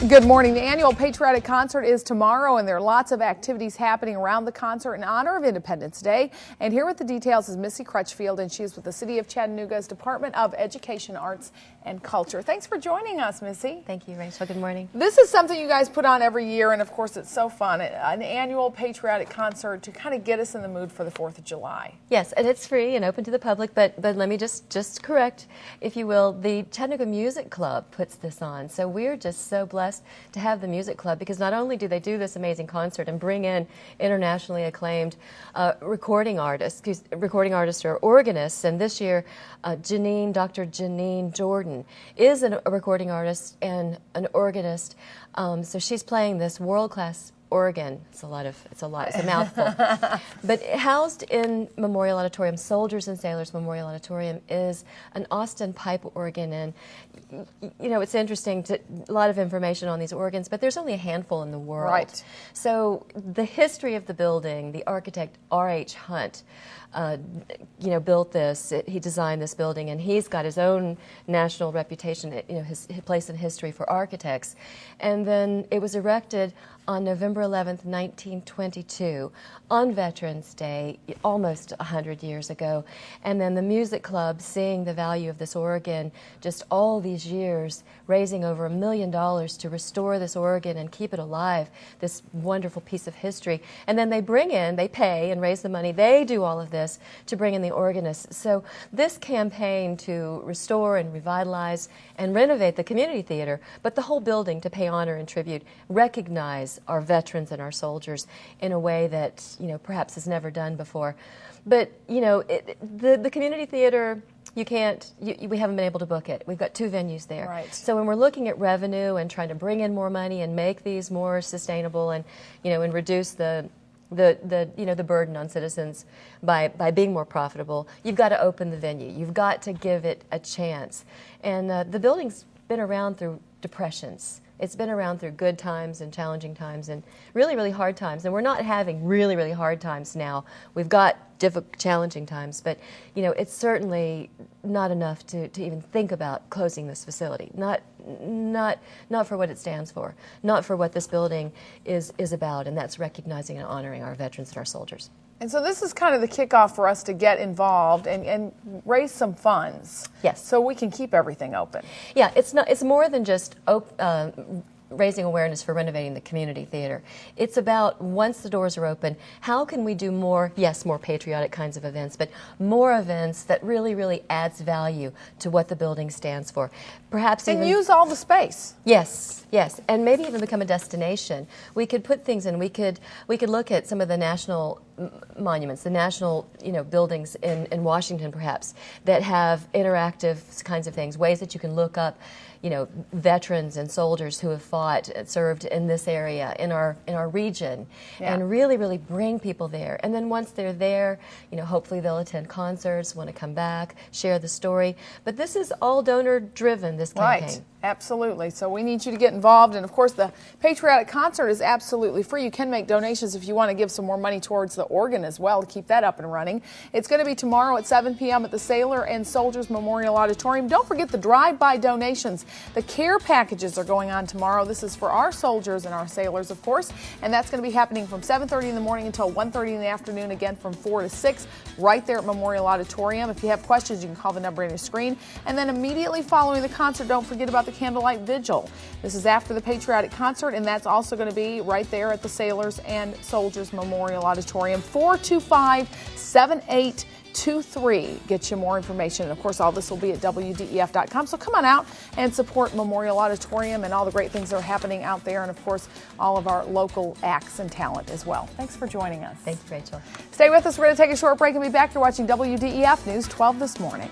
Good morning. The annual Patriotic Concert is tomorrow, and there are lots of activities happening around the concert in honor of Independence Day. And here with the details is Missy Crutchfield, and she's with the City of Chattanooga's Department of Education, Arts, and Culture. Thanks for joining us, Missy. Thank you, Rachel. Good morning. This is something you guys put on every year, and of course it's so fun. An annual Patriotic Concert to kind of get us in the mood for the 4th of July. Yes, and it's free and open to the public, but let me just correct, if you will, the Chattanooga Music Club puts this on. So we're just so blessed to have the Music Club, because not only do they do this amazing concert and bring in internationally acclaimed recording artists or organists, and this year Dr. Janine Jordan is a recording artist and an organist, so she's playing this world-class organ. It's a mouthful. But housed in Memorial Auditorium, Soldiers and Sailors Memorial Auditorium, is an Austin pipe organ. And you know, it's interesting, a lot of information on these organs, but there's only a handful in the world. Right. So the history of the building, the architect R.H. Hunt, built this. He designed this building, and he's got his own national reputation, his place in history for architects. And then it was erected on November 11th, 1922, on Veterans Day, almost 100 years ago. And then the Music Club, seeing the value of this organ just all these years, raising over $1 million to restore this organ and keep it alive, this wonderful piece of history. And then they pay and raise the money. They do all of this to bring in the organists. So this campaign to restore and revitalize and renovate the community theater, but the whole building, to pay honor and tribute, recognize our veterans and our soldiers in a way that perhaps is never done before. But the community theater, we haven't been able to book it. We've got 2 venues there. Right. So when we're looking at revenue and trying to bring in more money and make these more sustainable and and reduce the burden on citizens by being more profitable, you've got to open the venue. You've got to give it a chance. And the building's been around through depressions. It's been around through good times and challenging times and really, really hard times. And we're not having really, really hard times now. We've got challenging times, but it's certainly not enough to even think about closing this facility. Not for what it stands for, not for what this building is about, and that's recognizing and honoring our veterans and our soldiers. And so this is kind of the kickoff for us to get involved and raise some funds. Yes. So we can keep everything open. Yeah, it's more than just raising awareness for renovating the community theater. It's about, once the doors are open, how can we do more, yes, more patriotic kinds of events, but more events that really, really adds value to what the building stands for. Perhaps even use all the space. Yes, yes, and maybe even become a destination. We could put things in. We could look at some of the national monuments, the national buildings in Washington, perhaps, that have interactive kinds of things, ways that you can look up veterans and soldiers who have fought and served in this area, in our region, and really, really bring people there. And then once they're there, hopefully they'll attend concerts, want to come back, share the story. But this is all donor-driven, this campaign. Right. Absolutely. So we need you to get involved. And of course, the Patriotic Concert is absolutely free. You can make donations if you want to give some more money towards the organ as well to keep that up and running. It's going to be tomorrow at 7 p.m. at the Sailor and Soldiers Memorial Auditorium. Don't forget the drive-by donations. The care packages are going on tomorrow. This is for our soldiers and our sailors, of course. And that's going to be happening from 7:30 in the morning until 1:30 in the afternoon, again from 4 to 6, right there at Memorial Auditorium. If you have questions, you can call the number on your screen. And then immediately following the concert, don't forget about the candlelight vigil. This is after the Patriotic Concert, and that's also going to be right there at the Sailors and Soldiers Memorial Auditorium. 425-7823 gets you more information. And of course, all this will be at WDEF.com. So come on out and support Memorial Auditorium and all the great things that are happening out there, and of course, all of our local acts and talent as well. Thanks for joining us. Thanks, Rachel. Stay with us. We're going to take a short break and be back. You're watching WDEF News 12 this morning.